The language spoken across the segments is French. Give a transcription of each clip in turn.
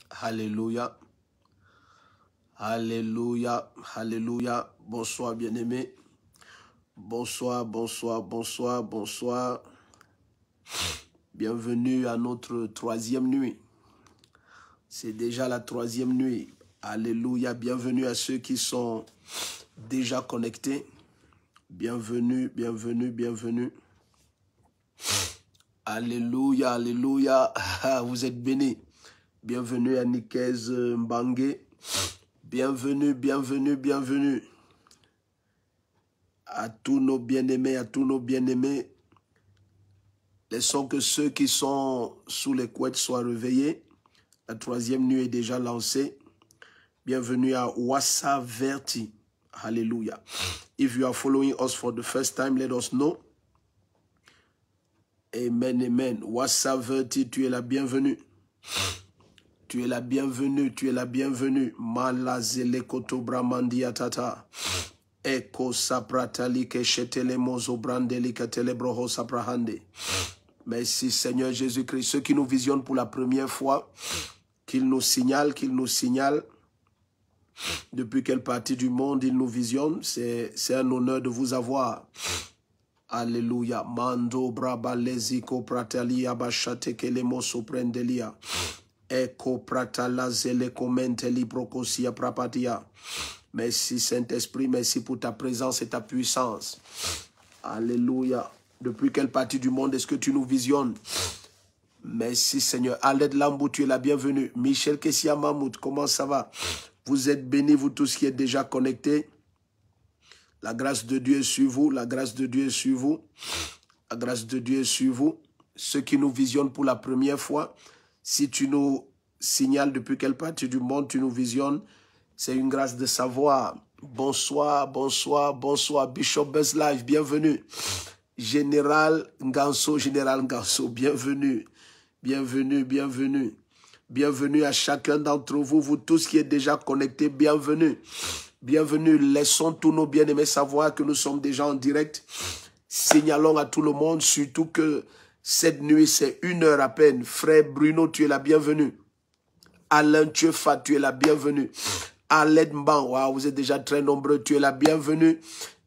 Alléluia. Alléluia. Alléluia. Bonsoir, bien-aimés. Bonsoir, bonsoir, bonsoir, bonsoir. Bienvenue à notre troisième nuit. C'est déjà la troisième nuit. Alléluia. Bienvenue à ceux qui sont déjà connectés. Bienvenue, bienvenue, bienvenue. Alléluia, alléluia. Vous êtes bénis. Bienvenue à Nikez Mbangé. Bienvenue, bienvenue, bienvenue. À tous nos bien-aimés, à tous nos bien-aimés. Laissons que ceux qui sont sous les couettes soient réveillés. La troisième nuit est déjà lancée. Bienvenue à Wassa Verti. Hallelujah. If you are following us for the first time, let us know. Amen, amen. Wassa Verti, tu es la bienvenue. Tu es la bienvenue, tu es la bienvenue. Malazele koto bramandia tata. Eko sapratali ke shetele mozo brandeli katele broho saprahande. Merci Seigneur Jésus-Christ. Ceux qui nous visionnent pour la première fois, qu'ils nous signalent, depuis quelle partie du monde ils nous visionnent. C'est un honneur de vous avoir. Alléluia. Mando braba leziko pratali abashate kelemo soprendelia. Eko pratala zele komenteli brokosia prapatia. Merci Saint-Esprit, merci pour ta présence et ta puissance. Alléluia. Depuis quelle partie du monde est-ce que tu nous visionnes? Merci Seigneur. Aled Lambou, tu es la bienvenue. Michel Kessia Mahmoud, comment ça va? Vous êtes bénis, vous tous qui êtes déjà connectés. La grâce de Dieu est sur vous. La grâce de Dieu est sur vous. La grâce de Dieu est sur vous. Ceux qui nous visionnent pour la première fois, si tu nous signales depuis quelle partie du monde tu nous visionnes, c'est une grâce de savoir. Bonsoir, bonsoir, bonsoir. Bishop Buzz Live, bienvenue. Général Nganso, bienvenue. Bienvenue, bienvenue. Bienvenue à chacun d'entre vous, vous tous qui êtes déjà connectés, bienvenue. Bienvenue, laissons tous nos bien-aimés savoir que nous sommes déjà en direct. Signalons à tout le monde, surtout que cette nuit, c'est 1 heure à peine. Frère Bruno, tu es la bienvenue. Alain Tiefa, tu es la bienvenue. Aled Mban, wow, vous êtes déjà très nombreux, tu es la bienvenue.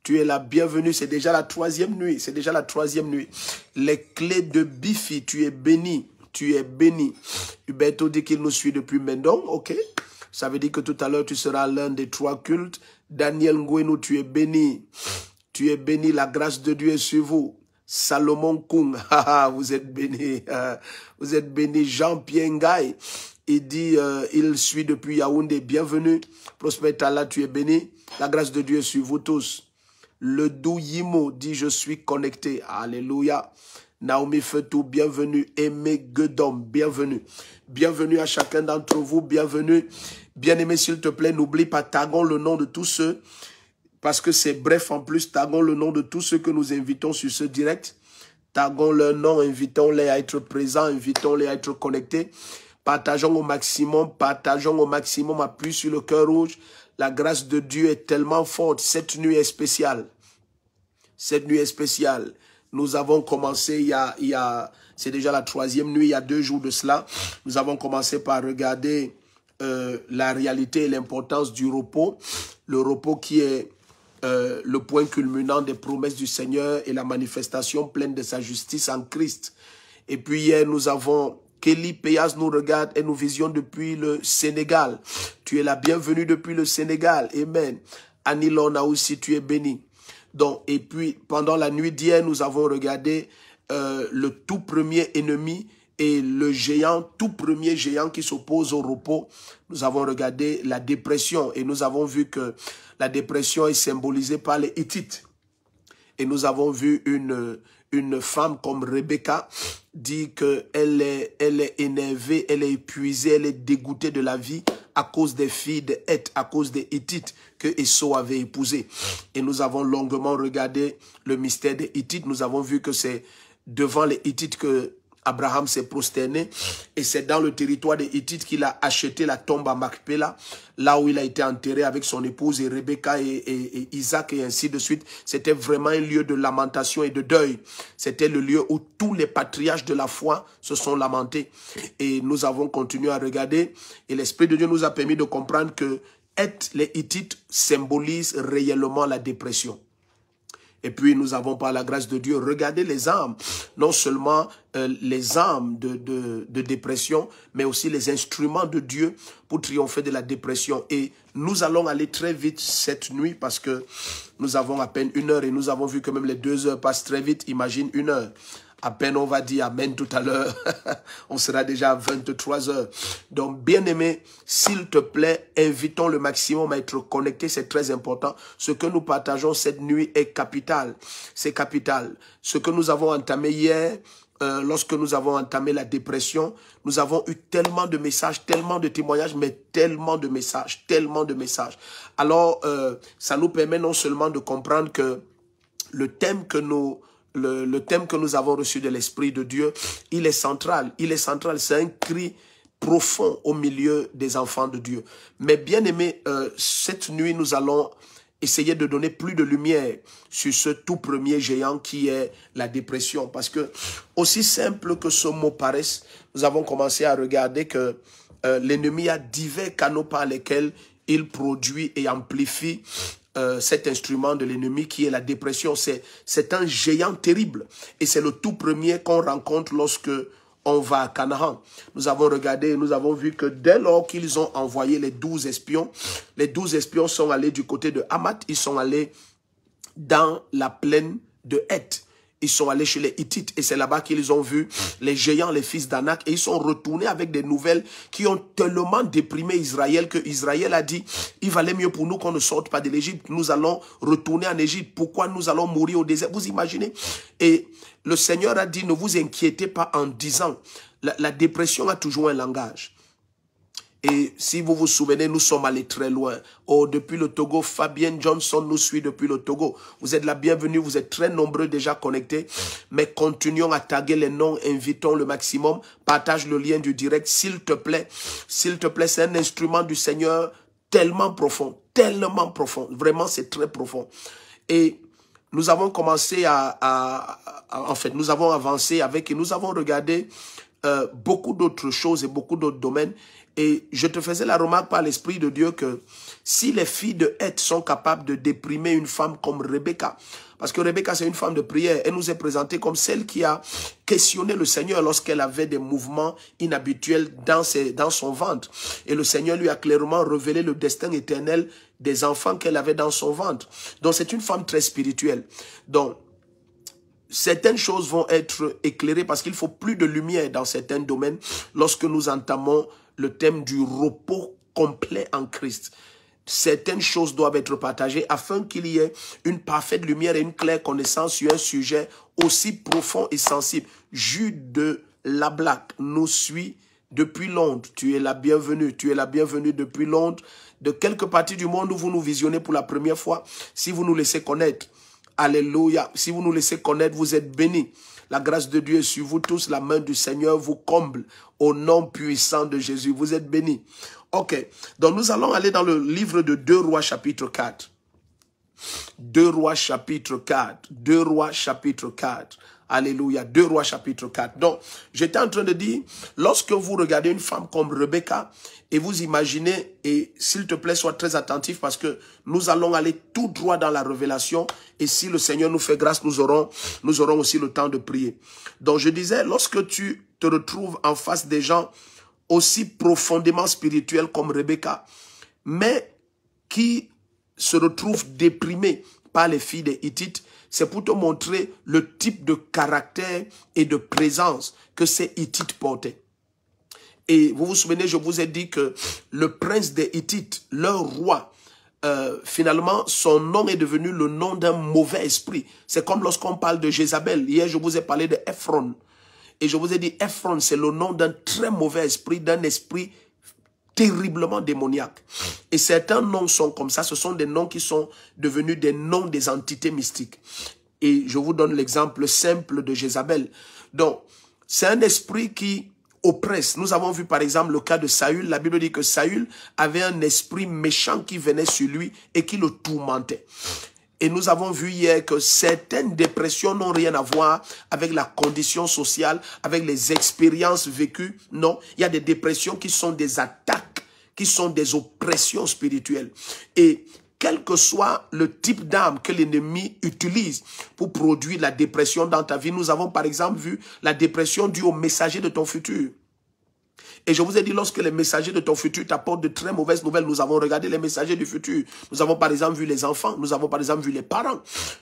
Tu es la bienvenue, c'est déjà la troisième nuit, c'est déjà la troisième nuit. Les clés de Bifi, tu es béni, tu es béni. Huberto dit qu'il nous suit depuis Mendon, ok. Ça veut dire que tout à l'heure, tu seras l'un des 3 cultes. Daniel Ngwenou, tu es béni. Tu es béni, la grâce de Dieu est sur vous. Salomon Kung, vous êtes béni. Vous êtes béni. Jean-Pierre Ngaï, il dit, il suit depuis Yaoundé, bienvenue. Prosper Tala, tu es béni. La grâce de Dieu est sur vous tous. Le doux Yimo dit, je suis connecté. Alléluia. Naomi Fetou, bienvenue. Aimé Guedom, bienvenue. Bienvenue à chacun d'entre vous, bienvenue. Bien-aimé, s'il te plaît, n'oublie pas, taguons le nom de tous ceux, parce que c'est bref en plus, taguons le nom de tous ceux que nous invitons sur ce direct. Taguons leur nom, invitons-les à être présents, invitons-les à être connectés. Partageons au maximum, appuie sur le cœur rouge. La grâce de Dieu est tellement forte. Cette nuit est spéciale. Cette nuit est spéciale. Nous avons commencé c'est déjà la troisième nuit, il y a 2 jours de cela. Nous avons commencé par regarder la réalité et l'importance du repos. Le repos qui est le point culminant des promesses du Seigneur et la manifestation pleine de sa justice en Christ. Et puis hier, nous avons Kelly Payas nous regarde et nous visionne depuis le Sénégal. Tu es la bienvenue depuis le Sénégal. Amen. Annie Lona aussi, tu es béni. Donc, et puis, pendant la nuit d'hier, nous avons regardé le tout premier ennemi et le géant, tout premier géant qui s'oppose au repos. Nous avons regardé la dépression et nous avons vu que la dépression est symbolisée par les Hittites. Et nous avons vu une femme comme Rebecca dit qu'elle est énervée, elle est épuisée, elle est dégoûtée de la vie à cause des filles de Heth, à cause des Hittites que Esau avait épousées. Et nous avons longuement regardé le mystère des Hittites. Nous avons vu que c'est devant les Hittites que Abraham s'est prosterné et c'est dans le territoire des Hittites qu'il a acheté la tombe à Macpéla, là où il a été enterré avec son épouse et Rebecca et Isaac et ainsi de suite. C'était vraiment un lieu de lamentation et de deuil. C'était le lieu où tous les patriarches de la foi se sont lamentés. Et nous avons continué à regarder et l'Esprit de Dieu nous a permis de comprendre que les Hittites symbolisent réellement la dépression. Et puis nous avons par la grâce de Dieu regardé les armes, non seulement les armes de dépression, mais aussi les instruments de Dieu pour triompher de la dépression. Et nous allons aller très vite cette nuit parce que nous avons à peine 1 heure et nous avons vu que même les 2 heures passent très vite. Imagine 1 heure. À peine on va dire amen tout à l'heure, on sera déjà à 23 heures. Donc, bien-aimé, s'il te plaît, invitons le maximum à être connecté, c'est très important. Ce que nous partageons cette nuit est capital, c'est capital. Ce que nous avons entamé hier, lorsque nous avons entamé la dépression, nous avons eu tellement de messages, tellement de témoignages, mais tellement de messages, tellement de messages. Alors, ça nous permet non seulement de comprendre que le thème que nous avons reçu de l'Esprit de Dieu, il est central, c'est un cri profond au milieu des enfants de Dieu. Mais bien aimé, cette nuit, nous allons essayer de donner plus de lumière sur ce tout premier géant qui est la dépression. Parce que, aussi simple que ce mot paraisse, nous avons commencé à regarder que l'ennemi a divers canaux par lesquels il produit et amplifie cet instrument de l'ennemi qui est la dépression. C'est un géant terrible et c'est le tout premier qu'on rencontre lorsque on va à Canaan. Nous avons regardé et nous avons vu que dès lors qu'ils ont envoyé les 12 espions sont allés du côté de Hamath, ils sont allés dans la plaine de Heth. Ils sont allés chez les Hittites et c'est là-bas qu'ils ont vu les géants, les fils d'Anak, et ils sont retournés avec des nouvelles qui ont tellement déprimé Israël que Israël a dit, il valait mieux pour nous qu'on ne sorte pas de l'Égypte. Nous allons retourner en Égypte. Pourquoi nous allons mourir au désert? Vous imaginez? Et le Seigneur a dit, ne vous inquiétez pas en disant, la dépression a toujours un langage. Et si vous vous souvenez, nous sommes allés très loin. Oh, depuis le Togo, Fabienne Johnson nous suit depuis le Togo. Vous êtes la bienvenue, vous êtes très nombreux déjà connectés. Mais continuons à taguer les noms, invitons le maximum. Partage le lien du direct, s'il te plaît. S'il te plaît, c'est un instrument du Seigneur tellement profond. Vraiment, c'est très profond. Et nous avons commencé en fait, nous avons avancé avec et nous avons regardé beaucoup d'autres choses et beaucoup d'autres domaines. Et je te faisais la remarque par l'Esprit de Dieu que si les filles de Heth sont capables de déprimer une femme comme Rebecca, parce que Rebecca c'est une femme de prière, elle nous est présentée comme celle qui a questionné le Seigneur lorsqu'elle avait des mouvements inhabituels dans son ventre. Et le Seigneur lui a clairement révélé le destin éternel des enfants qu'elle avait dans son ventre. Donc c'est une femme très spirituelle. Donc certaines choses vont être éclairées parce qu'il faut plus de lumière dans certains domaines lorsque nous entamons le thème du repos complet en Christ. Certaines choses doivent être partagées afin qu'il y ait une parfaite lumière et une claire connaissance sur un sujet aussi profond et sensible. Jude de Lablac nous suit depuis Londres. Tu es la bienvenue depuis Londres. De quelque partie du monde où vous nous visionnez pour la première fois, si vous nous laissez connaître, alléluia, si vous nous laissez connaître, vous êtes bénis. La grâce de Dieu est sur vous tous, la main du Seigneur vous comble au nom puissant de Jésus. Vous êtes bénis. Ok, donc nous allons aller dans le livre de 2 Rois chapitre 4. 2 Rois chapitre 4. 2 Rois chapitre 4. Alléluia, 2 Rois chapitre 4. Donc, j'étais en train de dire, lorsque vous regardez une femme comme Rebecca, et vous imaginez, et s'il te plaît, sois très attentif parce que nous allons aller tout droit dans la révélation, et si le Seigneur nous fait grâce, nous aurons aussi le temps de prier. Donc, je disais, lorsque tu te retrouves en face des gens aussi profondément spirituels comme Rebecca, mais qui se retrouvent déprimés par les filles des Hittites, c'est pour te montrer le type de caractère et de présence que ces Hittites portaient. Et vous vous souvenez, je vous ai dit que le prince des Hittites, leur roi, finalement, son nom est devenu le nom d'un mauvais esprit. C'est comme lorsqu'on parle de Jézabel. Hier, je vous ai parlé de Ephron. Et je vous ai dit, Ephron, c'est le nom d'un très mauvais esprit, d'un esprit terriblement démoniaque. Et certains noms sont comme ça, ce sont des noms qui sont devenus des noms des entités mystiques. Et je vous donne l'exemple simple de Jézabel. Donc, c'est un esprit qui oppresse. Nous avons vu par exemple le cas de Saül. La Bible dit que Saül avait un esprit méchant qui venait sur lui et qui le tourmentait. Et nous avons vu hier que certaines dépressions n'ont rien à voir avec la condition sociale, avec les expériences vécues. Non, il y a des dépressions qui sont des attaques, qui sont des oppressions spirituelles. Et quel que soit le type d'arme que l'ennemi utilise pour produire la dépression dans ta vie, nous avons par exemple vu la dépression due au messager de ton futur. Et je vous ai dit, lorsque les messagers de ton futur t'apportent de très mauvaises nouvelles, nous avons regardé les messagers du futur. Nous avons par exemple vu les enfants, nous avons par exemple vu les parents.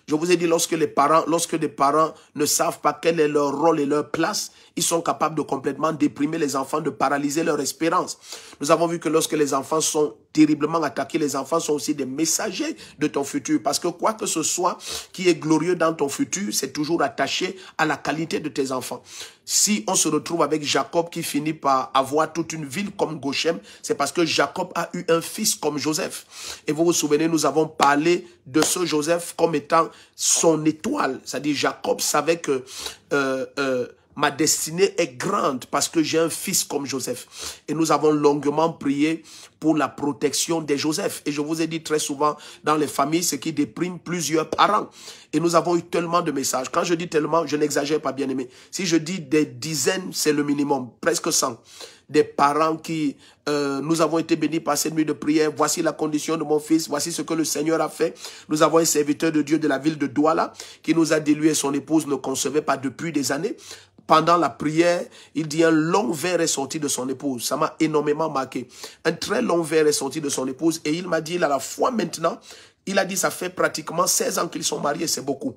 Je vous ai dit, lorsque des parents ne savent pas quel est leur rôle et leur place, ils sont capables de complètement déprimer les enfants, de paralyser leur espérance. Nous avons vu que lorsque les enfants sont terriblement attaqués, les enfants sont aussi des messagers de ton futur. Parce que quoi que ce soit qui est glorieux dans ton futur, c'est toujours attaché à la qualité de tes enfants. Si on se retrouve avec Jacob qui finit par avoir toute une ville comme Goshen, c'est parce que Jacob a eu un fils comme Joseph. Et vous vous souvenez, nous avons parlé de ce Joseph comme étant son étoile. C'est-à-dire Jacob savait que ma destinée est grande parce que j'ai un fils comme Joseph. Et nous avons longuement prié pour la protection des Joseph. Et je vous ai dit très souvent, dans les familles, ce qui déprime plusieurs parents. Et nous avons eu tellement de messages. Quand je dis tellement, je n'exagère pas, bien aimé. Si je dis des dizaines, c'est le minimum, presque 100. Des parents qui, nous avons été bénis par cette nuit de prière. Voici la condition de mon fils. Voici ce que le Seigneur a fait. Nous avons un serviteur de Dieu de la ville de Douala qui nous a dit, lui et son épouse ne concevaient pas depuis des années. Pendant la prière, il dit un long verre est sorti de son épouse. Ça m'a énormément marqué. Un très long verre est sorti de son épouse. Et il m'a dit, il a la foi maintenant. Il a dit, ça fait pratiquement 16 ans qu'ils sont mariés. C'est beaucoup.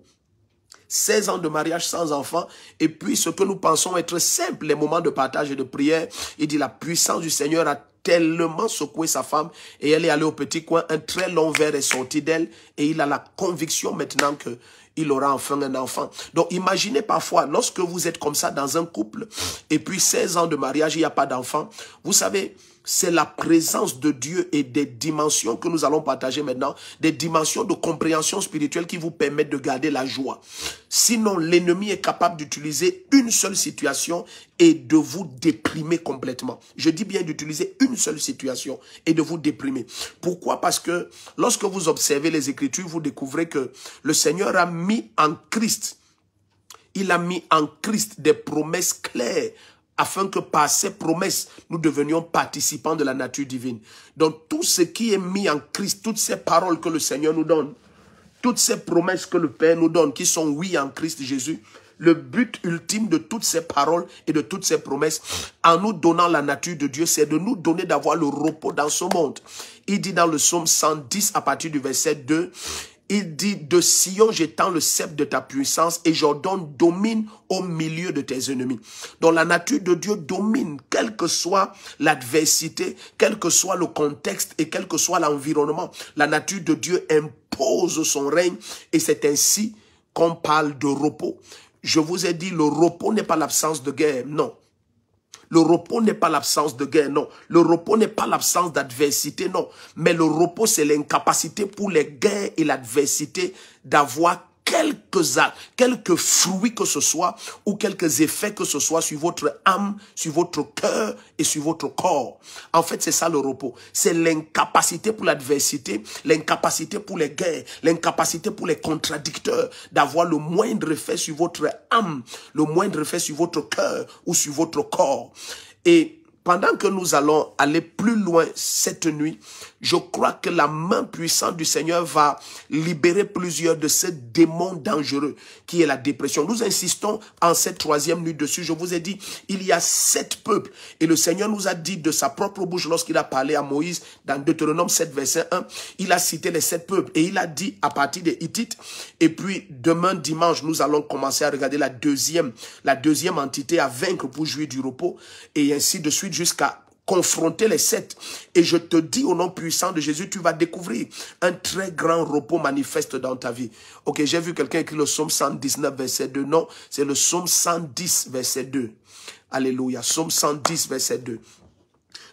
16 ans de mariage sans enfant. Et puis, ce que nous pensons être simple, les moments de partage et de prière. Il dit, la puissance du Seigneur a tellement secoué sa femme. Et elle est allée au petit coin. Un très long verre est sorti d'elle. Et il a la conviction maintenant que il aura enfin un enfant. Donc, imaginez parfois, lorsque vous êtes comme ça dans un couple, et puis 16 ans de mariage, il n'y a pas d'enfant. Vous savez, c'est la présence de Dieu et des dimensions que nous allons partager maintenant, des dimensions de compréhension spirituelle qui vous permettent de garder la joie. Sinon, l'ennemi est capable d'utiliser une seule situation et de vous déprimer complètement. Je dis bien d'utiliser une seule situation et de vous déprimer. Pourquoi? Parce que lorsque vous observez les Écritures, vous découvrez que le Seigneur a mis en Christ, il a mis en Christ des promesses claires afin que par ces promesses, nous devenions participants de la nature divine. Donc tout ce qui est mis en Christ, toutes ces paroles que le Seigneur nous donne, toutes ces promesses que le Père nous donne, qui sont oui en Christ Jésus, le but ultime de toutes ces paroles et de toutes ces promesses, en nous donnant la nature de Dieu, c'est de nous donner d'avoir le repos dans ce monde. Il dit dans le psaume 110 à partir du verset 2, il dit, de Sion, j'étends le sceptre de ta puissance et j'ordonne domine au milieu de tes ennemis. Donc la nature de Dieu domine, quelle que soit l'adversité, quel que soit le contexte et quel que soit l'environnement. La nature de Dieu impose son règne et c'est ainsi qu'on parle de repos. Je vous ai dit, le repos n'est pas l'absence de guerre, non. Le repos n'est pas l'absence de guerre, non. Le repos n'est pas l'absence d'adversité, non. Mais le repos, c'est l'incapacité pour les guerres et l'adversité d'avoir quelques fruits que ce soit ou quelques effets que ce soit sur votre âme, sur votre cœur et sur votre corps. En fait, c'est ça le repos. C'est l'incapacité pour l'adversité, l'incapacité pour les guerres, l'incapacité pour les contradicteurs d'avoir le moindre effet sur votre âme, le moindre effet sur votre cœur ou sur votre corps. Et pendant que nous allons aller plus loin cette nuit, je crois que la main puissante du Seigneur va libérer plusieurs de ces démons dangereux qui est la dépression. Nous insistons en cette troisième nuit dessus. Je vous ai dit, il y a 7 peuples. Et le Seigneur nous a dit de sa propre bouche lorsqu'il a parlé à Moïse dans Deutéronome 7, verset 1, il a cité les 7 peuples. Et il a dit à partir des Hittites. Et puis demain dimanche, nous allons commencer à regarder la deuxième entité à vaincre pour jouir du repos. Et ainsi de suite jusqu'à confronter les 7. Et je te dis au nom puissant de Jésus, tu vas découvrir un très grand repos manifeste dans ta vie. Ok, j'ai vu quelqu'un écrire le psaume 119 verset 2. Non, c'est le psaume 110 verset 2. Alléluia, psaume 110 verset 2.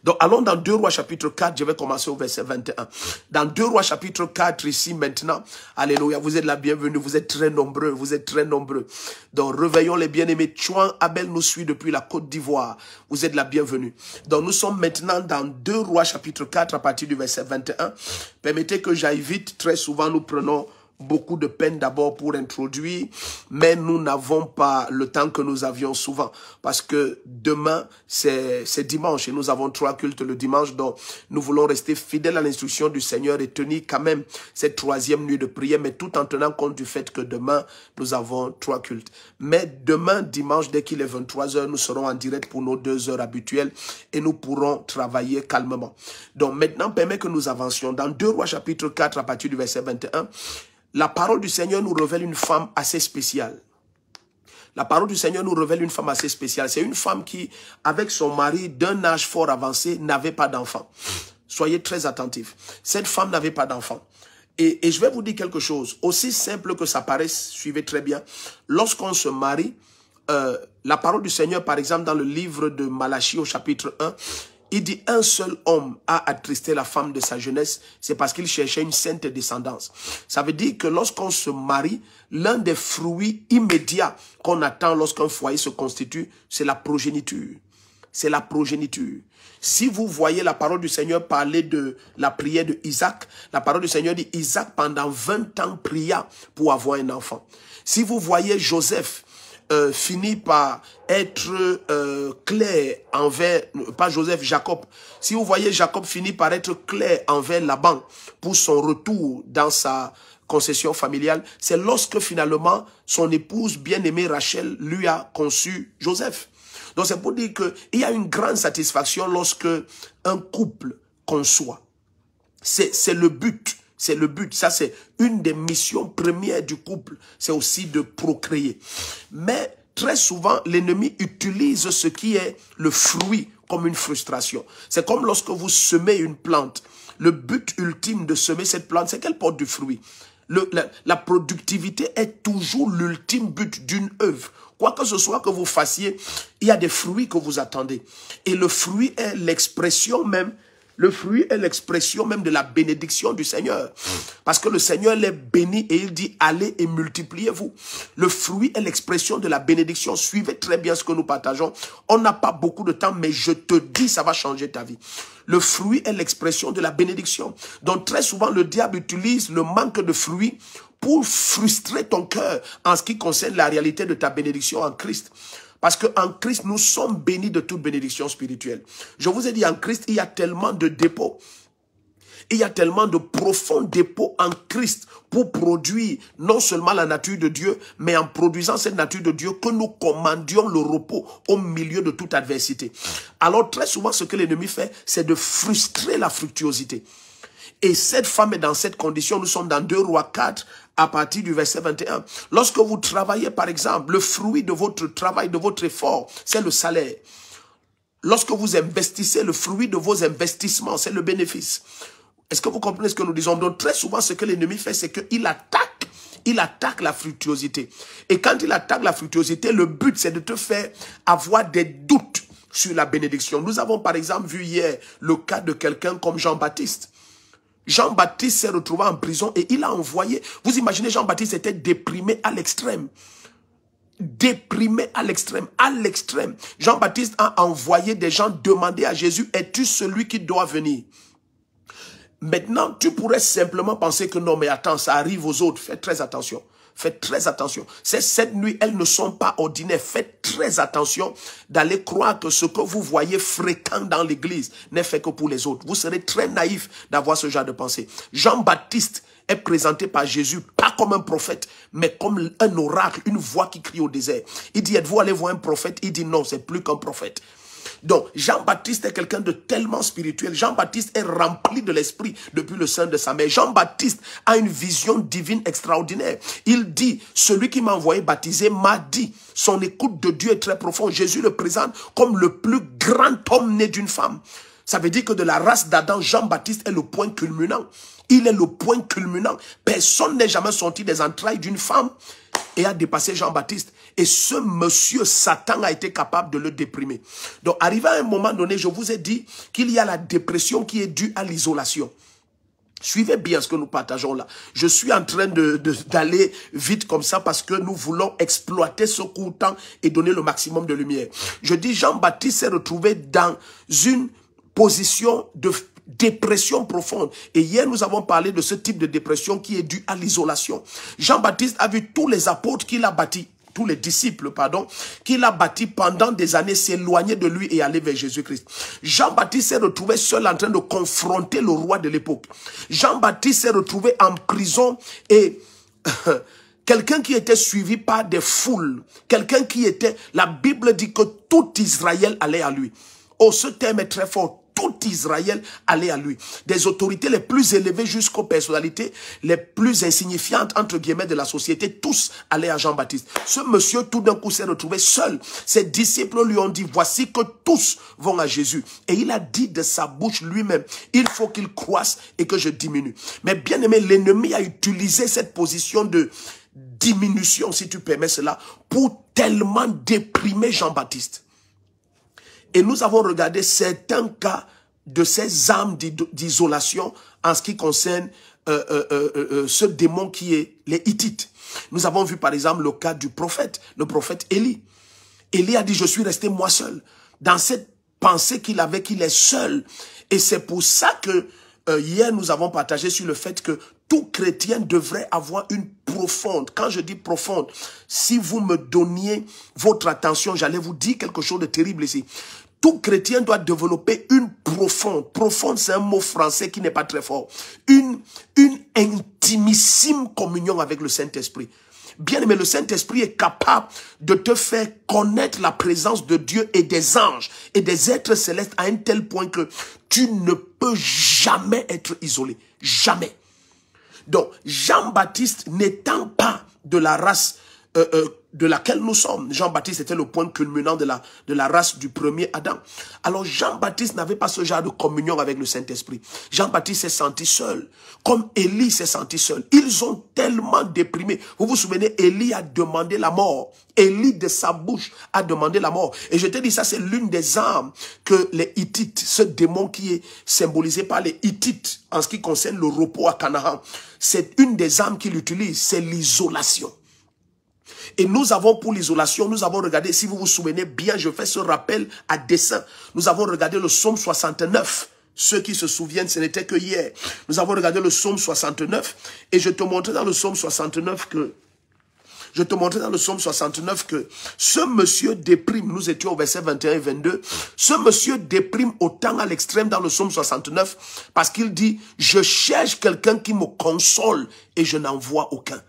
Donc, allons dans 2 Rois chapitre 4, je vais commencer au verset 21. Dans 2 Rois chapitre 4, ici, maintenant, alléluia, vous êtes la bienvenue, vous êtes très nombreux, vous êtes très nombreux. Donc, réveillons les bien-aimés. Chouan Abel nous suit depuis la Côte d'Ivoire. Vous êtes la bienvenue. Donc, nous sommes maintenant dans 2 Rois chapitre 4, à partir du verset 21. Permettez que j'aille vite. Très souvent, nous prenons beaucoup de peine d'abord pour introduire, mais nous n'avons pas le temps que nous avions souvent, parce que demain, c'est dimanche, et nous avons 3 cultes le dimanche, donc nous voulons rester fidèles à l'instruction du Seigneur et tenir quand même cette 3e nuit de prière, mais tout en tenant compte du fait que demain, nous avons 3 cultes. Mais demain, dimanche, dès qu'il est 23 h, nous serons en direct pour nos 2 heures habituelles, et nous pourrons travailler calmement. Donc maintenant, permet que nous avancions. Dans 2 Rois chapitre 4, à partir du verset 21, la parole du Seigneur nous révèle une femme assez spéciale. La parole du Seigneur nous révèle une femme assez spéciale. C'est une femme qui, avec son mari d'un âge fort avancé, n'avait pas d'enfant. Soyez très attentifs. Cette femme n'avait pas d'enfant. Et je vais vous dire quelque chose. Aussi simple que ça paraisse, suivez très bien. Lorsqu'on se marie, la parole du Seigneur, par exemple, dans le livre de Malachie au chapitre 1, il dit un seul homme a attristé la femme de sa jeunesse, c'est parce qu'il cherchait une sainte descendance. Ça veut dire que lorsqu'on se marie, l'un des fruits immédiats qu'on attend lorsqu'un foyer se constitue, c'est la progéniture. C'est la progéniture. Si vous voyez la parole du Seigneur parler de la prière de Isaac, la parole du Seigneur dit Isaac pendant 20 ans pria pour avoir un enfant. Si vous voyez Joseph, finit par être clair envers, pas Joseph, Jacob. Si vous voyez Jacob finit par être clair envers Laban pour son retour dans sa concession familiale, c'est lorsque finalement son épouse bien-aimée Rachel lui a conçu Joseph. Donc c'est pour dire qu'il y a une grande satisfaction lorsque un couple conçoit. C'est le but. C'est le but, ça c'est une des missions premières du couple, c'est aussi de procréer. Mais très souvent, l'ennemi utilise ce qui est le fruit comme une frustration. C'est comme lorsque vous semez une plante. Le but ultime de semer cette plante, c'est qu'elle porte du fruit. La productivité est toujours l'ultime but d'une œuvre. Quoi que ce soit que vous fassiez, il y a des fruits que vous attendez. Et le fruit est l'expression même. Le fruit est l'expression même de la bénédiction du Seigneur. Parce que le Seigneur les bénit et il dit allez et multipliez-vous. Le fruit est l'expression de la bénédiction. Suivez très bien ce que nous partageons. On n'a pas beaucoup de temps, mais je te dis, ça va changer ta vie. Le fruit est l'expression de la bénédiction. Donc très souvent, le diable utilise le manque de fruits pour frustrer ton cœur en ce qui concerne la réalité de ta bénédiction en Christ. Parce qu'en Christ, nous sommes bénis de toute bénédiction spirituelle. Je vous ai dit, en Christ, il y a tellement de dépôts. Il y a tellement de profonds dépôts en Christ pour produire non seulement la nature de Dieu, mais en produisant cette nature de Dieu que nous commandions le repos au milieu de toute adversité. Alors très souvent, ce que l'ennemi fait, c'est de frustrer la fructuosité. Et cette femme est dans cette condition. Nous sommes dans 2 Rois 4 à partir du verset 21. Lorsque vous travaillez, par exemple, le fruit de votre travail, de votre effort, c'est le salaire. Lorsque vous investissez, le fruit de vos investissements, c'est le bénéfice. Est-ce que vous comprenez ce que nous disons? Donc très souvent, ce que l'ennemi fait, c'est qu'il attaque la fructuosité. Et quand il attaque la fructuosité, le but, c'est de te faire avoir des doutes sur la bénédiction. Nous avons par exemple vu hier le cas de quelqu'un comme Jean-Baptiste. Jean-Baptiste s'est retrouvé en prison et il a envoyé... Vous imaginez, Jean-Baptiste était déprimé à l'extrême. Déprimé à l'extrême, à l'extrême. Jean-Baptiste a envoyé des gens demander à Jésus, es-tu celui qui doit venir? Maintenant, tu pourrais simplement penser que non, mais attends, ça arrive aux autres. Faites très attention. Faites très attention. Ces 7 nuits, elles ne sont pas ordinaires. Faites très attention d'aller croire que ce que vous voyez fréquent dans l'église n'est fait que pour les autres. Vous serez très naïf d'avoir ce genre de pensée. Jean-Baptiste est présenté par Jésus, pas comme un prophète, mais comme un oracle, une voix qui crie au désert. Il dit, êtes-vous allé voir un prophète? Il dit non, c'est plus qu'un prophète. Donc, Jean-Baptiste est quelqu'un de tellement spirituel. Jean-Baptiste est rempli de l'esprit depuis le sein de sa mère. Jean-Baptiste a une vision divine extraordinaire. Il dit, celui qui m'a envoyé baptiser m'a dit, son écoute de Dieu est très profonde. Jésus le présente comme le plus grand homme né d'une femme. Ça veut dire que de la race d'Adam, Jean-Baptiste est le point culminant. Il est le point culminant. Personne n'est jamais sorti des entrailles d'une femme et a dépassé Jean-Baptiste. Et ce monsieur, Satan, a été capable de le déprimer. Donc, arrivé à un moment donné, je vous ai dit qu'il y a la dépression qui est due à l'isolation. Suivez bien ce que nous partageons là. Je suis en train d'aller vite comme ça parce que nous voulons exploiter ce court temps et donner le maximum de lumière. Je dis, Jean-Baptiste s'est retrouvé dans une position de dépression profonde. Et hier, nous avons parlé de ce type de dépression qui est due à l'isolation. Jean-Baptiste a vu tous les apôtres qu'il a bâtis, tous les disciples, pardon, qu'il a bâtis pendant des années s'éloigner de lui et aller vers Jésus-Christ. Jean-Baptiste s'est retrouvé seul en train de confronter le roi de l'époque. Jean-Baptiste s'est retrouvé en prison et quelqu'un qui était suivi par des foules, quelqu'un qui était, la Bible dit que tout Israël allait à lui. Oh, ce terme est très fort. Tout Israël allait à lui. Des autorités les plus élevées jusqu'aux personnalités les plus insignifiantes, entre guillemets, de la société, tous allaient à Jean-Baptiste. Ce monsieur, tout d'un coup, s'est retrouvé seul. Ses disciples lui ont dit, voici que tous vont à Jésus. Et il a dit de sa bouche lui-même, il faut qu'il croisse et que je diminue. Mais bien aimé, l'ennemi a utilisé cette position de diminution, si tu permets cela, pour tellement déprimer Jean-Baptiste. Et nous avons regardé certains cas de ces âmes d'isolation en ce qui concerne ce démon qui est les Hittites. Nous avons vu par exemple le cas du prophète, le prophète Élie. Élie a dit, je suis resté moi seul. Dans cette pensée qu'il avait qu'il est seul. Et c'est pour ça que hier nous avons partagé sur le fait que tout chrétien devrait avoir une profonde, quand je dis profonde, si vous me donniez votre attention, j'allais vous dire quelque chose de terrible ici. Tout chrétien doit développer une profonde. Profonde, c'est un mot français qui n'est pas très fort. Une intimissime communion avec le Saint-Esprit. Bien aimé, le Saint-Esprit est capable de te faire connaître la présence de Dieu et des anges et des êtres célestes à un tel point que tu ne peux jamais être isolé. Jamais. Donc, Jean-Baptiste n'étant pas de la race de laquelle nous sommes. Jean-Baptiste était le point culminant de la race du premier Adam. Alors Jean-Baptiste n'avait pas ce genre de communion avec le Saint-Esprit. Jean-Baptiste s'est senti seul, comme Élie s'est senti seul. Ils ont tellement déprimé. Vous vous souvenez, Élie a demandé la mort. Élie de sa bouche a demandé la mort. Et je te dis, ça c'est l'une des armes que les Hittites, ce démon qui est symbolisé par les Hittites en ce qui concerne le repos à Canaan, c'est une des armes qu'il utilise, c'est l'isolation. Et nous avons pour l'isolation, nous avons regardé, si vous vous souvenez bien, je fais ce rappel à dessein. Nous avons regardé le psaume 69. Ceux qui se souviennent, ce n'était que hier. Nous avons regardé le psaume 69 et je te montrais dans le psaume 69 que ce monsieur déprime, nous étions au verset 21 et 22, ce monsieur déprime autant à l'extrême dans le psaume 69 parce qu'il dit, je cherche quelqu'un qui me console et je n'en vois aucun.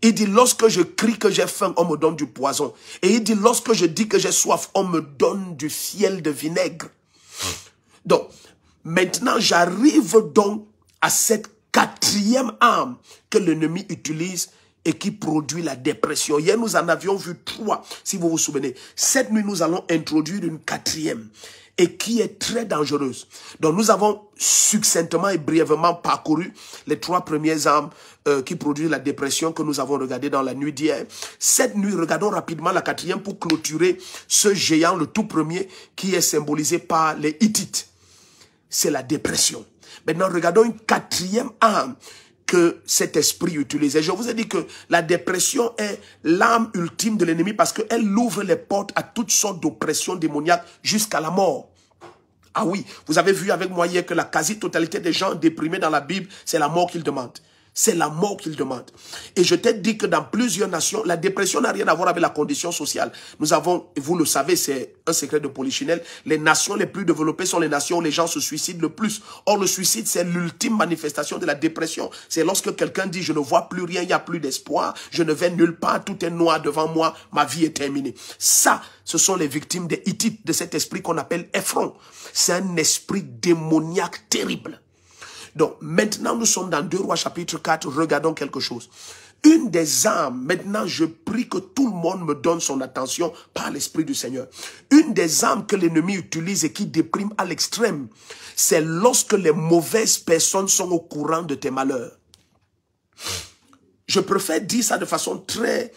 Il dit, lorsque je crie que j'ai faim, on me donne du poison. Et il dit, lorsque je dis que j'ai soif, on me donne du fiel de vinaigre. Donc, maintenant, j'arrive donc à cette quatrième arme que l'ennemi utilise et qui produit la dépression. Hier, nous en avions vu 3, si vous vous souvenez. Cette nuit, nous allons introduire une quatrième et qui est très dangereuse. Donc, nous avons succinctement et brièvement parcouru les 3 premières armes qui produisent la dépression que nous avons regardé dans la nuit d'hier. Cette nuit, regardons rapidement la quatrième pour clôturer ce géant, le tout premier, qui est symbolisé par les Hittites. C'est la dépression. Maintenant, regardons une quatrième arme que cet esprit utilise. Et je vous ai dit que la dépression est l'arme ultime de l'ennemi parce qu'elle ouvre les portes à toutes sortes d'oppressions démoniaques jusqu'à la mort. Ah oui, vous avez vu avec moi hier que la quasi-totalité des gens déprimés dans la Bible, c'est la mort qu'ils demandent. C'est la mort qu'ils demandent. Et je t'ai dit que dans plusieurs nations, la dépression n'a rien à voir avec la condition sociale. Nous avons, vous le savez, c'est un secret de Polichinelle, les nations les plus développées sont les nations où les gens se suicident le plus. Or, le suicide, c'est l'ultime manifestation de la dépression. C'est lorsque quelqu'un dit, je ne vois plus rien, il n'y a plus d'espoir, je ne vais nulle part, tout est noir devant moi, ma vie est terminée. Ça, ce sont les victimes des Hittites, de cet esprit qu'on appelle Ephron. C'est un esprit démoniaque terrible. Donc, maintenant, nous sommes dans 2 Rois chapitre 4, regardons quelque chose. Une des armes, maintenant, je prie que tout le monde me donne son attention par l'Esprit du Seigneur. Une des armes que l'ennemi utilise et qui déprime à l'extrême, c'est lorsque les mauvaises personnes sont au courant de tes malheurs. Je préfère dire ça de façon très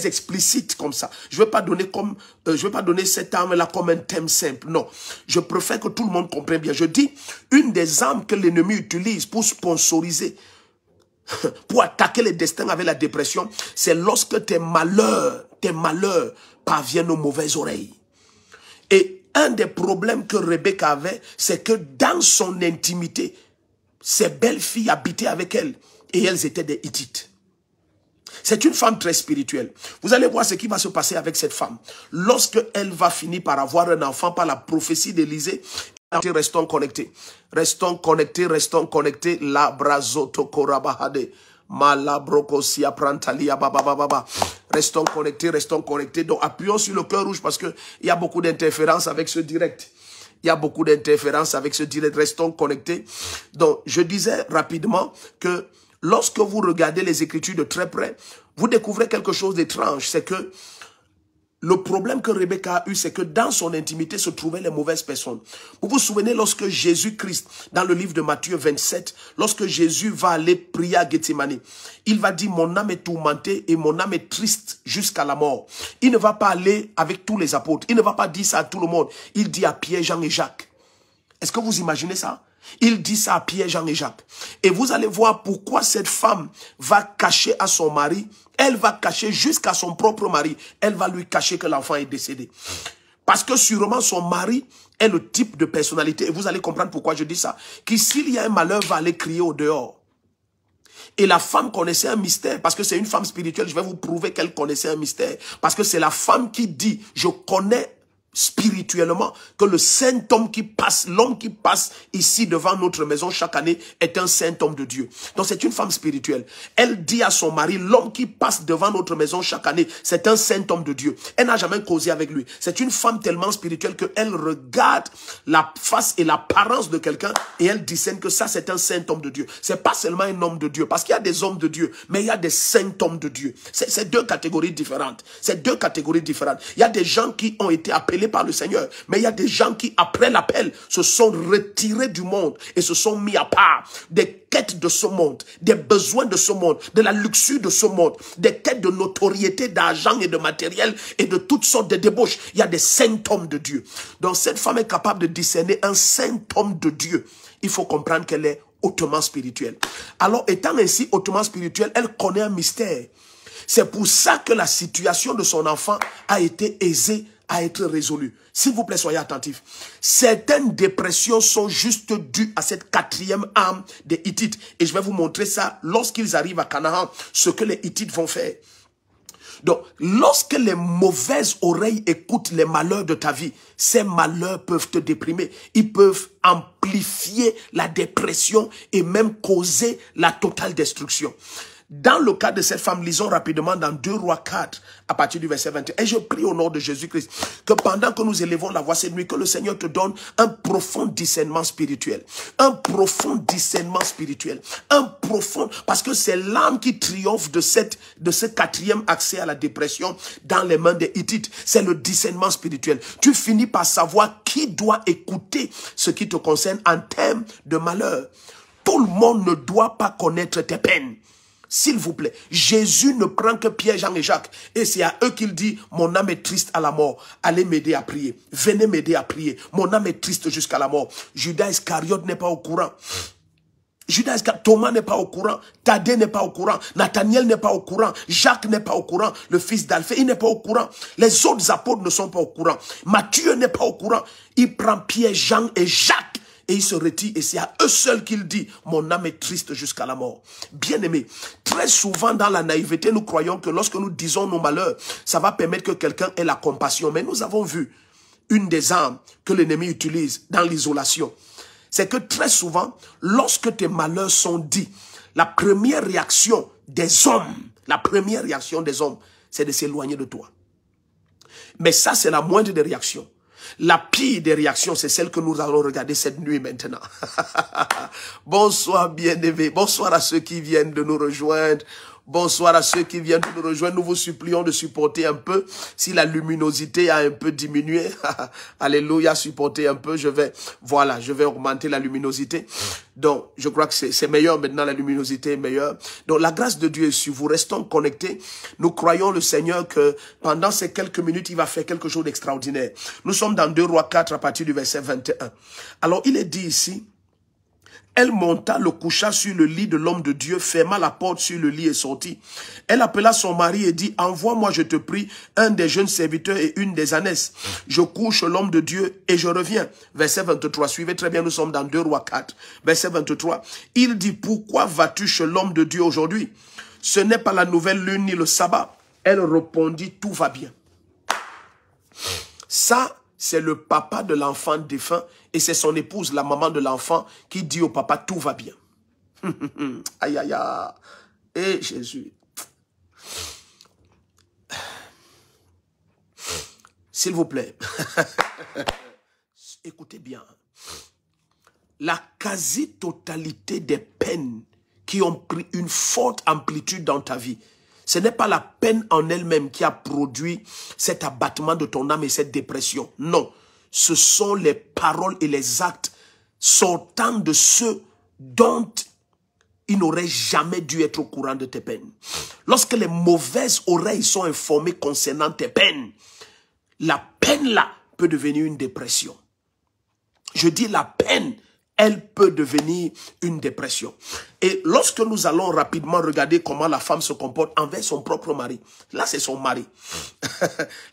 explicite comme ça. Je ne veux pas donner cette arme-là comme un thème simple. Non. Je préfère que tout le monde comprenne bien. Je dis, une des armes que l'ennemi utilise pour sponsoriser, pour attaquer les destins avec la dépression, c'est lorsque tes malheurs parviennent aux mauvaises oreilles. Et un des problèmes que Rebecca avait, c'est que dans son intimité, ses belles filles habitaient avec elle et elles étaient des Hittites. C'est une femme très spirituelle. Vous allez voir ce qui va se passer avec cette femme. Lorsque elle va finir par avoir un enfant par la prophétie d'Élisée, restons connectés. Restons connectés, restons connectés. La brazoto korabahade. Malabrokosia prantalia babababa. Restons connectés, restons connectés. Donc appuyons sur le cœur rouge parce qu'il y a beaucoup d'interférences avec ce direct. Il y a beaucoup d'interférences avec ce direct. Restons connectés. Donc je disais rapidement que lorsque vous regardez les Écritures de très près, vous découvrez quelque chose d'étrange. C'est que le problème que Rebecca a eu, c'est que dans son intimité se trouvaient les mauvaises personnes. Vous vous souvenez lorsque Jésus-Christ, dans le livre de Matthieu 27, lorsque Jésus va aller prier à Gethsémani, il va dire, mon âme est tourmentée et mon âme est triste jusqu'à la mort. Il ne va pas aller avec tous les apôtres. Il ne va pas dire ça à tout le monde. Il dit à Pierre, Jean et Jacques. Est-ce que vous imaginez ça? Il dit ça à Pierre, Jean et Jacques. Et vous allez voir pourquoi cette femme va cacher à son mari. Elle va cacher jusqu'à son propre mari. Elle va lui cacher que l'enfant est décédé. Parce que sûrement son mari est le type de personnalité. Et vous allez comprendre pourquoi je dis ça. Que s'il y a un malheur, va aller crier au dehors. Et la femme connaissait un mystère. Parce que c'est une femme spirituelle. Je vais vous prouver qu'elle connaissait un mystère. Parce que c'est la femme qui dit, je connais spirituellement que le saint homme qui passe, l'homme qui passe ici devant notre maison chaque année est un saint homme de Dieu. Donc c'est une femme spirituelle. Elle dit à son mari, l'homme qui passe devant notre maison chaque année, c'est un saint homme de Dieu. Elle n'a jamais causé avec lui. C'est une femme tellement spirituelle qu'elle regarde la face et l'apparence de quelqu'un et elle discerne que ça c'est un saint homme de Dieu. C'est pas seulement un homme de Dieu, parce qu'il y a des hommes de Dieu, mais il y a des saints hommes de Dieu. C'est deux catégories différentes. C'est deux catégories différentes. Il y a des gens qui ont été appelés par le Seigneur, mais il y a des gens qui, après l'appel, se sont retirés du monde et se sont mis à part des quêtes de ce monde, des besoins de ce monde, de la luxure de ce monde, des quêtes de notoriété, d'argent et de matériel et de toutes sortes de débauches. Il y a des saints hommes de Dieu. Donc cette femme est capable de discerner un saint homme de Dieu. Il faut comprendre qu'elle est hautement spirituelle. Alors étant ainsi hautement spirituelle, elle connaît un mystère. C'est pour ça que la situation de son enfant a été aisée à être résolue. S'il vous plaît, soyez attentifs. Certaines dépressions sont juste dues à cette quatrième arme des Hittites. Et je vais vous montrer ça lorsqu'ils arrivent à Canaan, ce que les Hittites vont faire. Donc, lorsque les mauvaises oreilles écoutent les malheurs de ta vie, ces malheurs peuvent te déprimer. Ils peuvent amplifier la dépression et même causer la totale destruction. Dans le cas de cette femme, lisons rapidement dans 2 Rois 4, à partir du verset 21. Et je prie au nom de Jésus-Christ que pendant que nous élevons la voix cette nuit, que le Seigneur te donne un profond discernement spirituel. Un profond discernement spirituel. Un profond, parce que c'est l'âme qui triomphe de ce quatrième accès à la dépression dans les mains des Hittites. C'est le discernement spirituel. Tu finis par savoir qui doit écouter ce qui te concerne en termes de malheur. Tout le monde ne doit pas connaître tes peines. S'il vous plaît, Jésus ne prend que Pierre, Jean et Jacques. Et c'est à eux qu'il dit, mon âme est triste à la mort. Allez m'aider à prier. Venez m'aider à prier. Mon âme est triste jusqu'à la mort. Judas Iscariote n'est pas au courant. Thomas n'est pas au courant. Thaddée n'est pas au courant. Nathaniel n'est pas au courant. Jacques n'est pas au courant. Le fils d'Alphée, il n'est pas au courant. Les autres apôtres ne sont pas au courant. Matthieu n'est pas au courant. Il prend Pierre, Jean et Jacques. Et il se retire et c'est à eux seuls qu'il dit, mon âme est triste jusqu'à la mort. Bien-aimé, très souvent dans la naïveté, nous croyons que lorsque nous disons nos malheurs, ça va permettre que quelqu'un ait la compassion. Mais nous avons vu une des armes que l'ennemi utilise dans l'isolation. C'est que très souvent, lorsque tes malheurs sont dits, la première réaction des hommes, c'est de s'éloigner de toi. Mais ça, c'est la moindre des réactions. La pire des réactions, c'est celle que nous allons regarder cette nuit maintenant. Bonsoir bien-aimés, bonsoir à ceux qui viennent de nous rejoindre. Bonsoir à ceux qui viennent nous rejoindre. Nous vous supplions de supporter un peu. Si la luminosité a un peu diminué, alléluia, supportez un peu. Je vais augmenter la luminosité. Donc, je crois que c'est meilleur maintenant, la luminosité est meilleure. Donc, la grâce de Dieu est sur vous. Restons connectés. Nous croyons le Seigneur que pendant ces quelques minutes, il va faire quelque chose d'extraordinaire. Nous sommes dans 2 Rois 4 à partir du verset 21. Alors, il est dit ici, elle monta, le coucha sur le lit de l'homme de Dieu, ferma la porte sur le lit et sortit. Elle appela son mari et dit, envoie-moi, je te prie, un des jeunes serviteurs et une des ânesses. Je couche l'homme de Dieu et je reviens. Verset 23, suivez très bien, nous sommes dans 2 Rois 4. Verset 23, il dit, pourquoi vas-tu chez l'homme de Dieu aujourd'hui? Ce n'est pas la nouvelle lune ni le sabbat. Elle répondit, tout va bien. Ça, c'est le papa de l'enfant défunt et c'est son épouse, la maman de l'enfant, qui dit au papa, tout va bien. Aïe, aïe, aïe. Et Jésus. S'il vous plaît. Écoutez bien. La quasi-totalité des peines qui ont pris une forte amplitude dans ta vie, ce n'est pas la peine en elle-même qui a produit cet abattement de ton âme et cette dépression. Non, ce sont les paroles et les actes sortant de ceux dont il n'aurait jamais dû être au courant de tes peines. Lorsque les mauvaises oreilles sont informées concernant tes peines, la peine là peut devenir une dépression. Je dis la peine, elle peut devenir une dépression. Et lorsque nous allons rapidement regarder comment la femme se comporte envers son propre mari, là c'est son mari.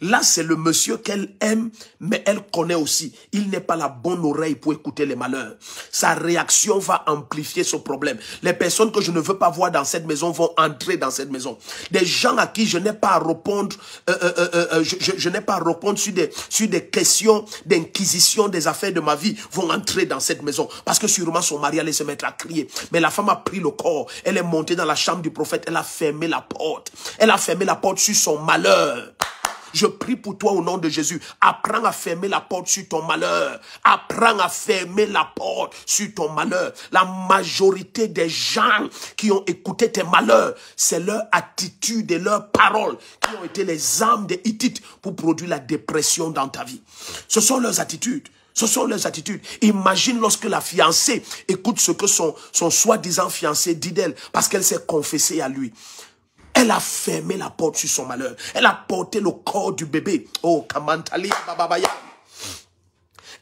Là c'est le monsieur qu'elle aime, mais elle connaît aussi. Il n'est pas la bonne oreille pour écouter les malheurs. Sa réaction va amplifier ce problème. Les personnes que je ne veux pas voir dans cette maison vont entrer dans cette maison. Des gens à qui je n'ai pas à répondre, je n'ai pas à répondre sur des questions d'inquisition des affaires de ma vie vont entrer dans cette maison. Parce que sûrement son mari allait se mettre à crier. Mais la femme a pris le corps. Elle est montée dans la chambre du prophète. Elle a fermé la porte. Elle a fermé la porte sur son malheur. Je prie pour toi au nom de Jésus. Apprends à fermer la porte sur ton malheur. Apprends à fermer la porte sur ton malheur. La majorité des gens qui ont écouté tes malheurs, c'est leur attitude et leurs paroles qui ont été les armes des Hittites pour produire la dépression dans ta vie. Ce sont leurs attitudes. Ce sont leurs attitudes. Imagine lorsque la fiancée écoute ce que son soi-disant fiancé dit d'elle parce qu'elle s'est confessée à lui. Elle a fermé la porte sur son malheur. Elle a porté le corps du bébé. Oh, Kamantalia Bababaya.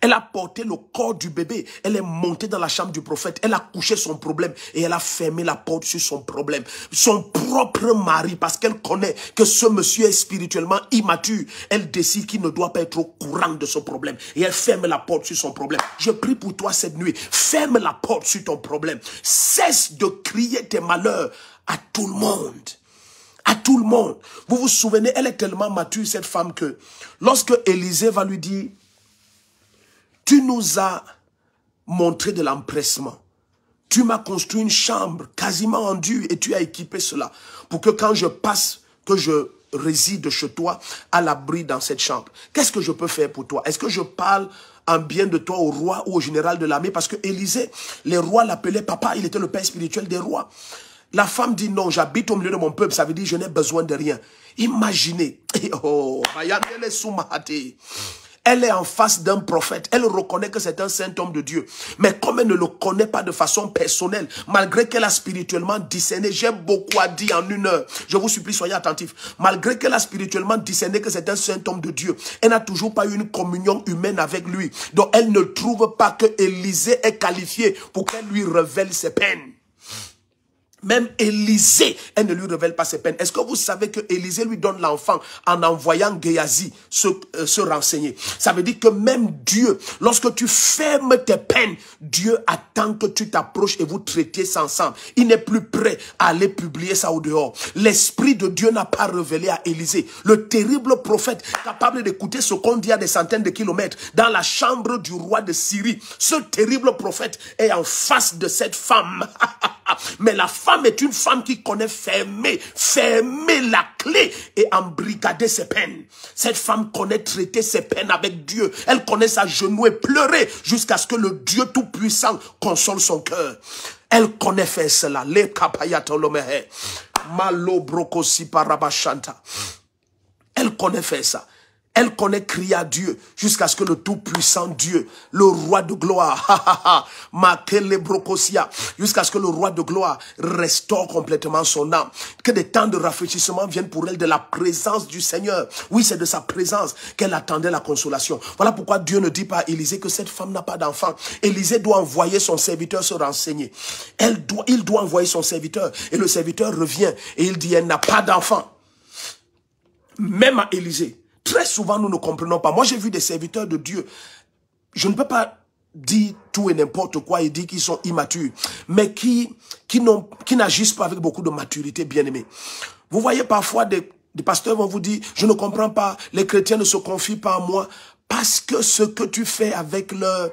Elle a porté le corps du bébé. Elle est montée dans la chambre du prophète. Elle a couché son problème et elle a fermé la porte sur son problème. Son propre mari, parce qu'elle connaît que ce monsieur est spirituellement immature, elle décide qu'il ne doit pas être au courant de ce problème. Et elle ferme la porte sur son problème. Je prie pour toi cette nuit. Ferme la porte sur ton problème. Cesse de crier tes malheurs à tout le monde. À tout le monde. Vous vous souvenez, elle est tellement mature, cette femme, que lorsque Élisée va lui dire, tu nous as montré de l'empressement. Tu m'as construit une chambre quasiment en dur et tu as équipé cela pour que quand je passe, que je réside chez toi à l'abri dans cette chambre. Qu'est-ce que je peux faire pour toi? Est-ce que je parle en bien de toi au roi ou au général de l'armée? Parce que Élisée, les rois l'appelaient papa, il était le père spirituel des rois. La femme dit non, j'habite au milieu de mon peuple, ça veut dire je n'ai besoin de rien. Imaginez. Oh, elle est en face d'un prophète. Elle reconnaît que c'est un saint homme de Dieu. Mais comme elle ne le connaît pas de façon personnelle, malgré qu'elle a spirituellement discerné, j'ai beaucoup à dire en une heure. Je vous supplie, soyez attentifs. Malgré qu'elle a spirituellement discerné que c'est un saint homme de Dieu, elle n'a toujours pas eu une communion humaine avec lui. Donc elle ne trouve pas que Élisée est qualifié pour qu'elle lui révèle ses peines. Même Élisée, elle ne lui révèle pas ses peines. Est-ce que vous savez que Élisée lui donne l'enfant en envoyant Géasi se renseigner? Ça veut dire que même Dieu, lorsque tu fermes tes peines, Dieu attend que tu t'approches et vous traitiez ça ensemble. Il n'est plus prêt à aller publier ça au dehors. L'Esprit de Dieu n'a pas révélé à Élisée. Le terrible prophète, capable d'écouter ce qu'on dit à des centaines de kilomètres, dans la chambre du roi de Syrie. Ce terrible prophète est en face de cette femme. Mais la femme est une femme qui connaît fermer la clé et embrigader ses peines. Cette femme connaît traiter ses peines avec Dieu. Elle connaît s'agenouiller, pleurer jusqu'à ce que le Dieu Tout-Puissant console son cœur. Elle connaît faire cela. Le kapayatolomehe. Malo brokosi parabashanta. Elle connaît faire ça. Elle connaît crier à Dieu jusqu'à ce que le tout-puissant Dieu, le roi de gloire, jusqu'à ce que le roi de gloire restaure complètement son âme. Que des temps de rafraîchissement viennent pour elle de la présence du Seigneur. Oui, c'est de sa présence qu'elle attendait la consolation. Voilà pourquoi Dieu ne dit pas à Élisée que cette femme n'a pas d'enfant. Élisée doit envoyer son serviteur se renseigner. Il doit envoyer son serviteur. Et le serviteur revient et il dit, elle n'a pas d'enfant. Même à Élisée. Très souvent, nous ne comprenons pas. Moi, j'ai vu des serviteurs de Dieu. Je ne peux pas dire tout et n'importe quoi et dire qu'ils sont immatures. Mais qui n'agissent pas avec beaucoup de maturité, bien aimé. Vous voyez parfois des pasteurs vont vous dire, je ne comprends pas, les chrétiens ne se confient pas en moi. Parce que ce que tu fais avec leur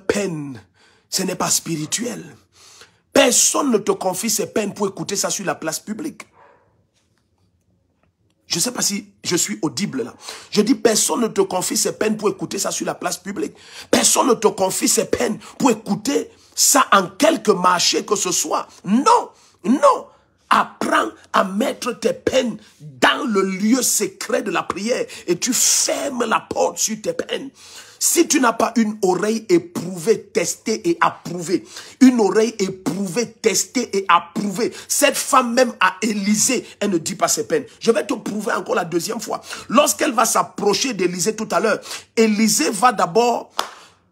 peine, ce n'est pas spirituel. Personne ne te confie ses peines pour écouter ça sur la place publique. Je ne sais pas si je suis audible là. Je dis personne ne te confie ses peines pour écouter ça sur la place publique. Personne ne te confie ses peines pour écouter ça en quelque marché que ce soit. Non, non. Apprends à mettre tes peines dans le lieu secret de la prière et tu fermes la porte sur tes peines. Si tu n'as pas une oreille éprouvée, testée et approuvée, une oreille éprouvée, testée et approuvée, cette femme même à Élisée, elle ne dit pas ses peines. Je vais te prouver encore la deuxième fois. Lorsqu'elle va s'approcher d'Élisée tout à l'heure, Élisée va d'abord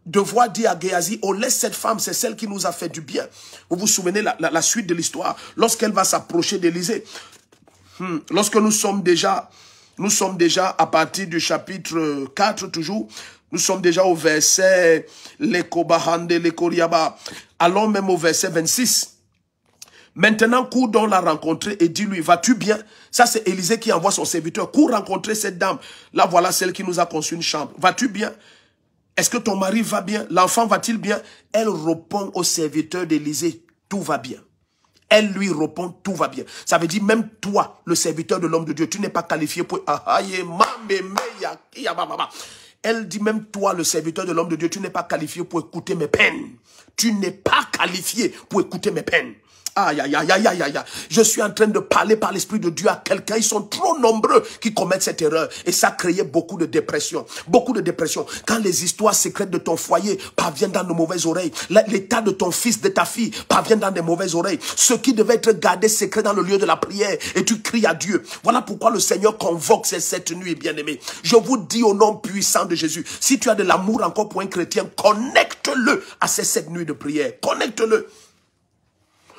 devoir dire à Géasi, oh laisse cette femme, c'est celle qui nous a fait du bien. Vous vous souvenez la suite de l'histoire. Lorsqu'elle va s'approcher d'Élisée, lorsque nous sommes déjà à partir du chapitre 4 toujours, nous sommes déjà au verset allons même au verset 26. Maintenant, cours donc la rencontrer et dis-lui, vas-tu bien? Ça, c'est Élisée qui envoie son serviteur. Cours rencontrer cette dame. Là, voilà celle qui nous a conçu une chambre. Vas-tu bien? Est-ce que ton mari va bien? L'enfant va-t-il bien? Elle répond au serviteur d'Élisée, tout va bien. Elle lui répond, tout va bien. Ça veut dire, même toi, le serviteur de l'homme de Dieu, tu n'es pas qualifié pour... Elle dit, même toi, le serviteur de l'homme de Dieu, tu n'es pas qualifié pour écouter mes peines. Tu n'es pas qualifié pour écouter mes peines. Aïe, aïe, aïe, aïe, aïe, aïe. Je suis en train de parler par l'Esprit de Dieu à quelqu'un. Ils sont trop nombreux qui commettent cette erreur. Et ça crée beaucoup de dépression. Beaucoup de dépression. Quand les histoires secrètes de ton foyer parviennent dans de mauvaises oreilles, l'état de ton fils, de ta fille parvient dans de mauvaises oreilles. Ce qui devait être gardé secret dans le lieu de la prière. Et tu cries à Dieu. Voilà pourquoi le Seigneur convoque cette nuit, bien-aimé. Je vous dis au nom puissant de Jésus, si tu as de l'amour encore pour un chrétien, connecte-le à ces 7 nuits de prière. Connecte-le.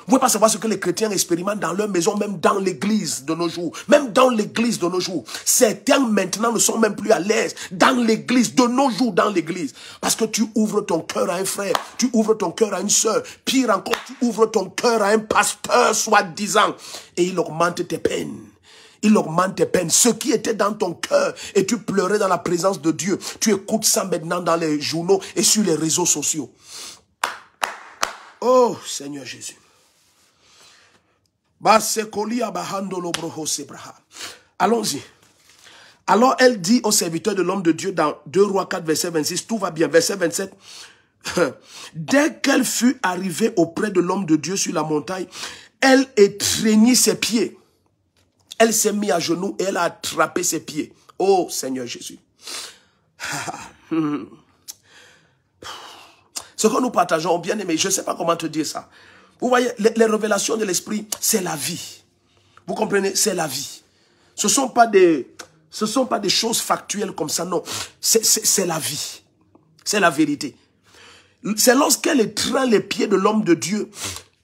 Vous ne pouvez pas savoir ce que les chrétiens expérimentent dans leur maison, même dans l'église de nos jours. Même dans l'église de nos jours. Certains maintenant ne sont même plus à l'aise dans l'église de nos jours, dans l'église. Parce que tu ouvres ton cœur à un frère, tu ouvres ton cœur à une sœur. Pire encore, tu ouvres ton cœur à un pasteur, soi-disant. Et il augmente tes peines. Il augmente tes peines. Ce qui était dans ton cœur et tu pleurais dans la présence de Dieu. Tu écoutes ça maintenant dans les journaux et sur les réseaux sociaux. Oh, Seigneur Jésus. Allons-y. Alors elle dit au serviteur de l'homme de Dieu dans 2 Rois 4, verset 26, tout va bien. Verset 27. Dès qu'elle fut arrivée auprès de l'homme de Dieu sur la montagne, elle étreignit ses pieds. Elle s'est mise à genoux et elle a attrapé ses pieds. Oh Seigneur Jésus. Ce que nous partageons, bien aimé, je ne sais pas comment te dire ça. Vous voyez, les révélations de l'esprit, c'est la vie. Vous comprenez? C'est la vie. Ce ne sont pas des choses factuelles comme ça, non. C'est la vie. C'est la vérité. C'est lorsqu'elle étreint les pieds de l'homme de Dieu,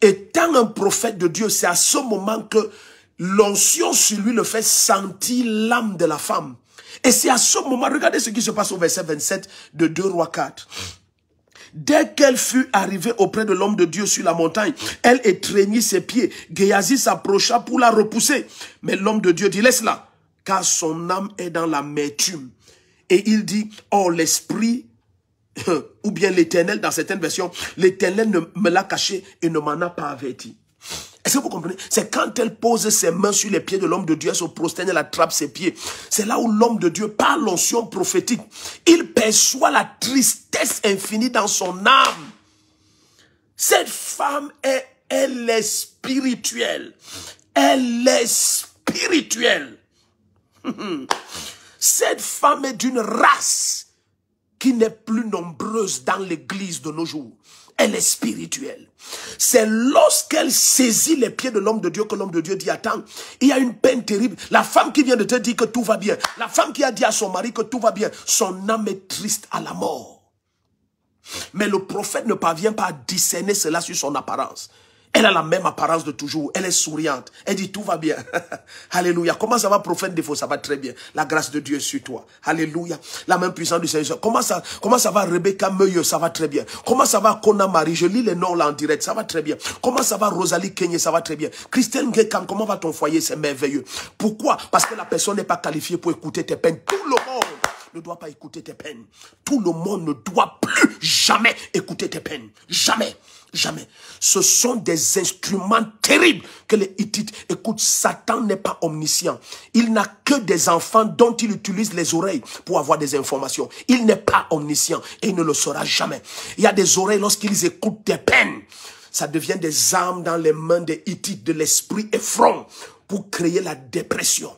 étant un prophète de Dieu, c'est à ce moment que l'onction sur lui le fait sentir l'âme de la femme. Et c'est à ce moment, regardez ce qui se passe au verset 27 de 2 Rois 4. Dès qu'elle fut arrivée auprès de l'homme de Dieu sur la montagne, elle étreignit ses pieds. Géasi s'approcha pour la repousser. Mais l'homme de Dieu dit, laisse-la, car son âme est dans l'amertume. Et il dit, oh l'esprit, ou bien l'Éternel, dans certaines versions, l'Éternel me l'a caché et ne m'en a pas averti. Est-ce que vous comprenez? C'est quand elle pose ses mains sur les pieds de l'homme de Dieu, elle se prosterne, elle attrape ses pieds. C'est là où l'homme de Dieu, par l'onction prophétique, il perçoit la tristesse infinie dans son âme. Cette femme, elle est spirituelle. Elle est spirituelle. Cette femme est d'une race qui n'est plus nombreuse dans l'église de nos jours. Elle est spirituelle. C'est lorsqu'elle saisit les pieds de l'homme de Dieu que l'homme de Dieu dit, attends, il y a une peine terrible. La femme qui vient de te dire que tout va bien, la femme qui a dit à son mari que tout va bien, son âme est triste à la mort. Mais le prophète ne parvient pas à discerner cela sur son apparence. Elle a la même apparence de toujours. Elle est souriante. Elle dit tout va bien. Alléluia. Comment ça va, prophète Défaut? Ça va très bien. La grâce de Dieu est sur toi. Alléluia. La main puissante du Seigneur. Comment ça va, Rebecca Meuilleux? Ça va très bien. Comment ça va, Kona Marie? Je lis les noms là en direct. Ça va très bien. Comment ça va, Rosalie Kenye? Ça va très bien. Christelle Ngekam, comment va ton foyer? C'est merveilleux. Pourquoi? Parce que la personne n'est pas qualifiée pour écouter tes peines. Tout le monde ne doit pas écouter tes peines. Tout le monde ne doit plus jamais écouter tes peines. Jamais. Jamais. Ce sont des instruments terribles que les Hittites écoutent. Satan n'est pas omniscient. Il n'a que des enfants dont il utilise les oreilles pour avoir des informations. Il n'est pas omniscient et il ne le sera jamais. Il y a des oreilles lorsqu'ils écoutent tes peines. Ça devient des armes dans les mains des Hittites de l'esprit effront pour créer la dépression.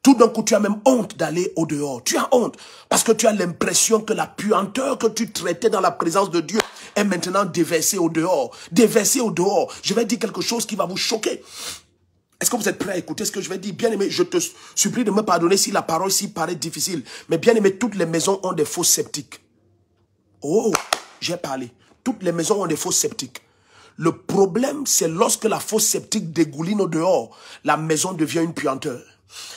Tout d'un coup, tu as même honte d'aller au dehors. Tu as honte parce que tu as l'impression que la puanteur que tu traitais dans la présence de Dieu est maintenant déversée au dehors. Déversée au dehors. Je vais dire quelque chose qui va vous choquer. Est-ce que vous êtes prêts à écouter ce que je vais dire? Bien-aimé, je te supplie de me pardonner si la parole s'y paraît difficile. Mais bien-aimé, toutes les maisons ont des fosses septiques. Oh, j'ai parlé. Toutes les maisons ont des fosses septiques. Le problème, c'est lorsque la fosse septique dégouline au dehors, la maison devient une puanteur.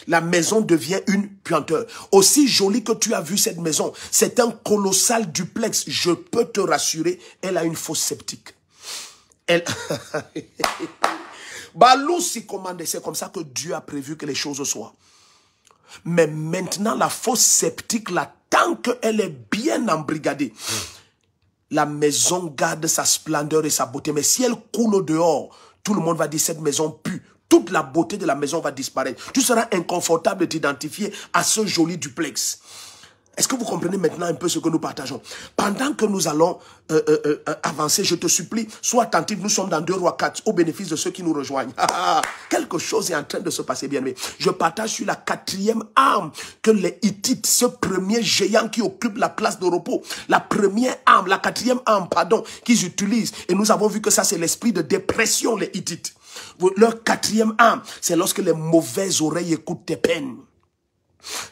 La maison devient une puanteur. Aussi jolie que tu as vu cette maison, c'est un colossal duplex. Je peux te rassurer, elle a une fosse septique. Elle... c'est comme ça que Dieu a prévu que les choses soient. Mais maintenant, la fosse septique, là, tant qu'elle est bien embrigadée, la maison garde sa splendeur et sa beauté. Mais si elle coule au dehors, tout le monde va dire cette maison pue. Toute la beauté de la maison va disparaître. Tu seras inconfortable de t'identifier à ce joli duplex. Est-ce que vous comprenez maintenant un peu ce que nous partageons? Pendant que nous allons avancer, je te supplie, sois attentif. Nous sommes dans 2 Rois 4 au bénéfice de ceux qui nous rejoignent. Quelque chose est en train de se passer, bien aimé. Je partage sur la 4e arme que les Hittites, ce premier géant qui occupe la place de repos, la première arme, la 4e arme, pardon, qu'ils utilisent. Et nous avons vu que ça, c'est l'esprit de dépression, les Hittites. Leur 4e arme, c'est lorsque les mauvaises oreilles écoutent tes peines.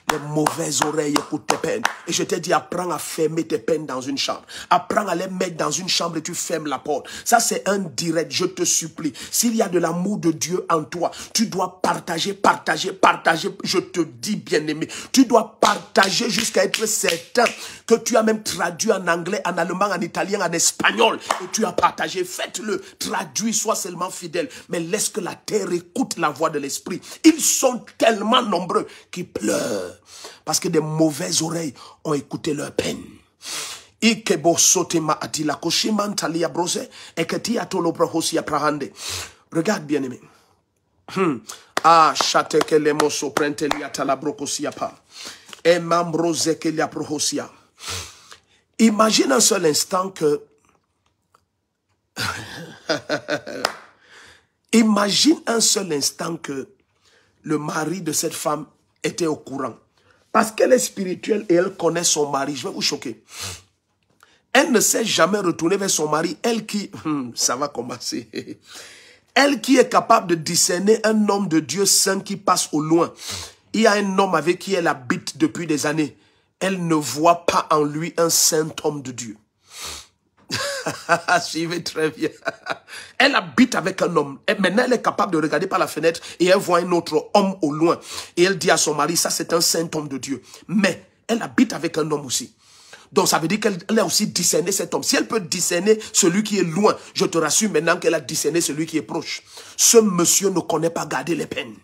Les mauvaises oreilles écoutent tes peines. Et je t'ai dit, apprends à fermer tes peines dans une chambre. Apprends à les mettre dans une chambre et tu fermes la porte. Ça, c'est un direct, je te supplie. S'il y a de l'amour de Dieu en toi, tu dois partager, partager, partager. Je te dis, bien-aimé, tu dois partager jusqu'à être certain que tu as même traduit en anglais, en allemand, en italien, en espagnol. Et tu as partagé. Faites-le. Traduis, sois seulement fidèle. Mais laisse que la terre écoute la voix de l'esprit. Ils sont tellement nombreux qui pleurent. Parce que des mauvaises oreilles ont écouté leur peine. Regarde, bien-aimé. Ah, chate que les mots soprentelia talabrocosia pa. Et mambrose que lia prohosia. Imagine un seul instant que. Imagine un seul instant que le mari de cette femme était au courant. Parce qu'elle est spirituelle et elle connaît son mari. Je vais vous choquer. Elle ne s'est jamais retournée vers son mari. Elle qui... ça va commencer. Elle qui est capable de discerner un homme de Dieu saint qui passe au loin. Il y a un homme avec qui elle habite depuis des années. Elle ne voit pas en lui un saint homme de Dieu. Suivez très bien. Elle habite avec un homme. Et maintenant, elle est capable de regarder par la fenêtre et elle voit un autre homme au loin. Et elle dit à son mari, ça c'est un saint homme de Dieu. Mais elle habite avec un homme aussi. Donc ça veut dire qu'elle a aussi discerné cet homme. Si elle peut discerner celui qui est loin, je te rassure maintenant qu'elle a discerné celui qui est proche. Ce monsieur ne connaît pas garder les peines.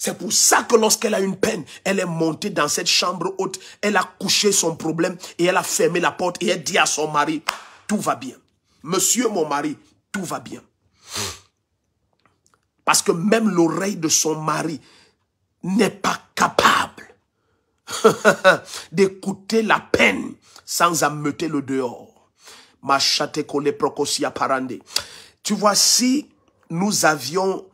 C'est pour ça que lorsqu'elle a une peine, elle est montée dans cette chambre haute, elle a couché son problème et elle a fermé la porte et elle dit à son mari, tout va bien. Monsieur mon mari, tout va bien. Parce que même l'oreille de son mari n'est pas capable d'écouter la peine sans ameuter le dehors. Machate kole prokosia parande. Tu vois, si nous avions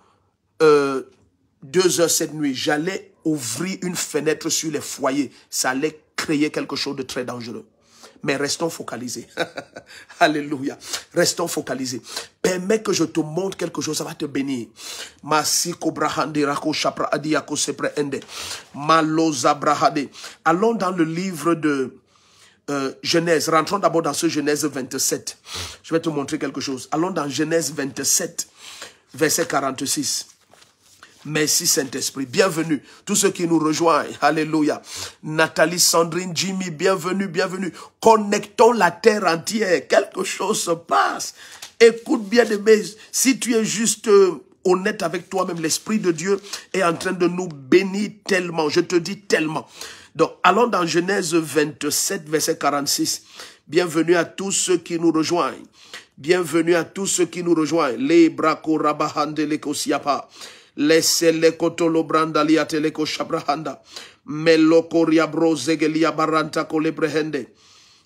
2 heures cette nuit, j'allais ouvrir une fenêtre sur les foyers. Ça allait créer quelque chose de très dangereux. Mais restons focalisés. Alléluia. Restons focalisés. Permets que je te montre quelque chose, ça va te bénir. Allons dans le livre de Genèse. Rentrons d'abord dans ce Genèse 27. Je vais te montrer quelque chose. Allons dans Genèse 27, verset 46. Merci Saint-Esprit. Bienvenue. Tous ceux qui nous rejoignent. Alléluia. Nathalie, Sandrine, Jimmy, bienvenue, bienvenue. Connectons la terre entière. Quelque chose se passe. Écoute bien, aimé. Si tu es juste honnête avec toi-même, l'Esprit de Dieu est en train de nous bénir tellement. Je te dis tellement. Donc, allons dans Genèse 27, verset 46. Bienvenue à tous ceux qui nous rejoignent. Bienvenue à tous ceux qui nous rejoignent. Les brako rabahande le kosiapa. Laissez-les kotolo brandalia teleko shabrahanda. Meloko riabro zegelia baranta kolebrehende.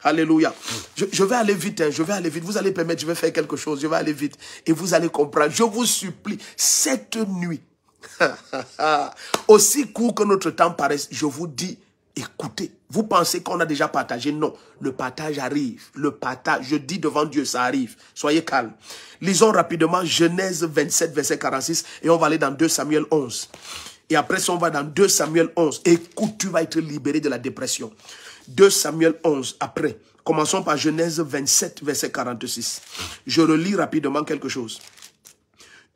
Alléluia. Je vais aller vite, hein, je vais aller vite. Vous allez permettre, je vais faire quelque chose. Je vais aller vite. Et vous allez comprendre. Je vous supplie, cette nuit, aussi court que notre temps paraisse, je vous dis, écoutez. Vous pensez qu'on a déjà partagé? Non. Le partage arrive. Le partage, je dis devant Dieu, ça arrive. Soyez calmes. Lisons rapidement Genèse 27, verset 46. Et on va aller dans 2 Samuel 11. Et après ça, on va dans 2 Samuel 11. Écoute, tu vas être libéré de la dépression. 2 Samuel 11, après. Commençons par Genèse 27, verset 46. Je relis rapidement quelque chose.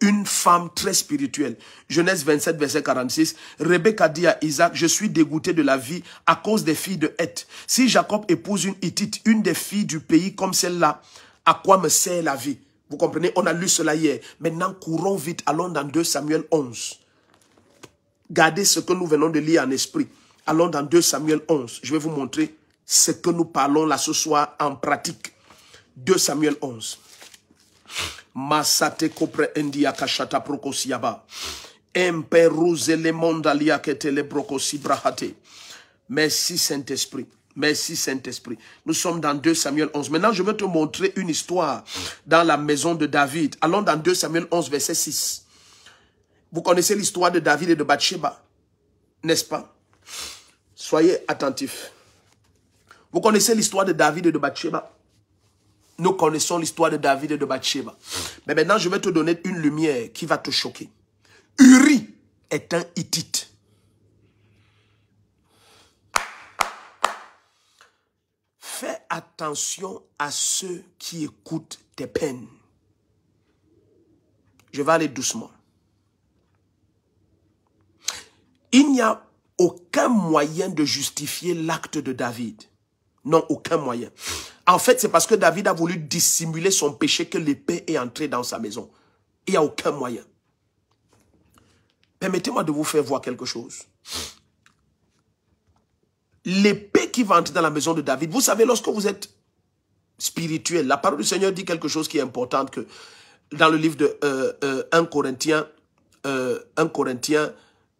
Une femme très spirituelle. Genèse 27, verset 46. Rebecca dit à Isaac, je suis dégoûté de la vie à cause des filles de Heth. Si Jacob épouse une Hittite, une des filles du pays comme celle-là, à quoi me sert la vie? Vous comprenez? On a lu cela hier. Maintenant, courons vite. Allons dans 2 Samuel 11. Gardez ce que nous venons de lire en esprit. Allons dans 2 Samuel 11. Je vais vous montrer ce que nous parlons là ce soir en pratique. 2 Samuel 11. Masate kopre endia kashata prokosiaba. Emperuze le mondalia ketele brokosi brahate. Merci Saint-Esprit. Merci Saint-Esprit. Nous sommes dans 2 Samuel 11. Maintenant, je vais te montrer une histoire dans la maison de David. Allons dans 2 Samuel 11, verset 6. Vous connaissez l'histoire de David et de Bathsheba, n'est-ce pas? Soyez attentifs. Vous connaissez l'histoire de David et de Bathsheba? Nous connaissons l'histoire de David et de Bathsheba. Mais maintenant, je vais te donner une lumière qui va te choquer. Uri est un Hittite. Fais attention à ceux qui écoutent tes peines. Je vais aller doucement. Il n'y a aucun moyen de justifier l'acte de David. Non, aucun moyen. En fait, c'est parce que David a voulu dissimuler son péché que l'épée est entrée dans sa maison. Il n'y a aucun moyen. Permettez-moi de vous faire voir quelque chose. L'épée qui va entrer dans la maison de David, vous savez, lorsque vous êtes spirituel, la parole du Seigneur dit quelque chose qui est important que dans le livre de 1 Corinthiens,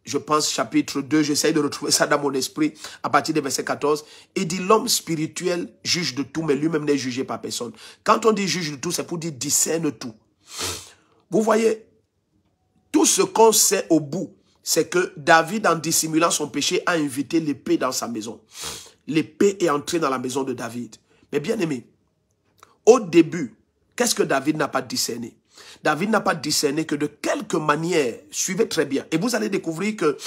je pense chapitre 2, j'essaye de retrouver ça dans mon esprit, à partir du verset 14, il dit l'homme spirituel juge de tout, mais lui-même n'est jugé par personne. Quand on dit juge de tout, c'est pour dire discerne tout. Vous voyez, tout ce qu'on sait au bout, c'est que David, en dissimulant son péché, a invité l'épée dans sa maison. L'épée est entrée dans la maison de David. Mais bien aimé, au début, qu'est-ce que David n'a pas discerné? David n'a pas discerné que de quelque manière, suivez très bien, et vous allez découvrir que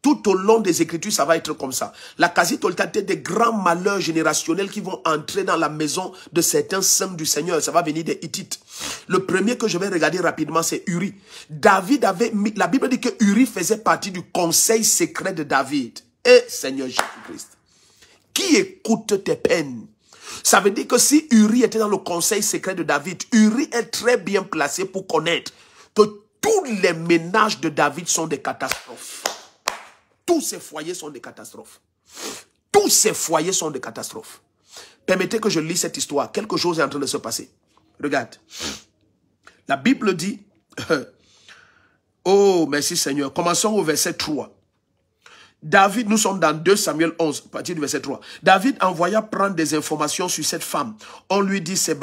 tout au long des Écritures, ça va être comme ça. La quasi-totalité des grands malheurs générationnels qui vont entrer dans la maison de certains saints du Seigneur, ça va venir des Hittites. Le premier que je vais regarder rapidement, c'est Uri. David avait mis, la Bible dit que Uri faisait partie du conseil secret de David. Et Seigneur Jésus-Christ, qui écoute tes peines? Ça veut dire que si Uri était dans le conseil secret de David, Uri est très bien placé pour connaître que tous les ménages de David sont des catastrophes. Tous ces foyers sont des catastrophes. Tous ces foyers sont des catastrophes. Permettez que je lis cette histoire. Quelque chose est en train de se passer. Regarde. La Bible dit... oh, merci Seigneur. Commençons au verset 3. David, nous sommes dans 2 Samuel 11, à partir du verset 3. David envoya prendre des informations sur cette femme. On lui dit, c'est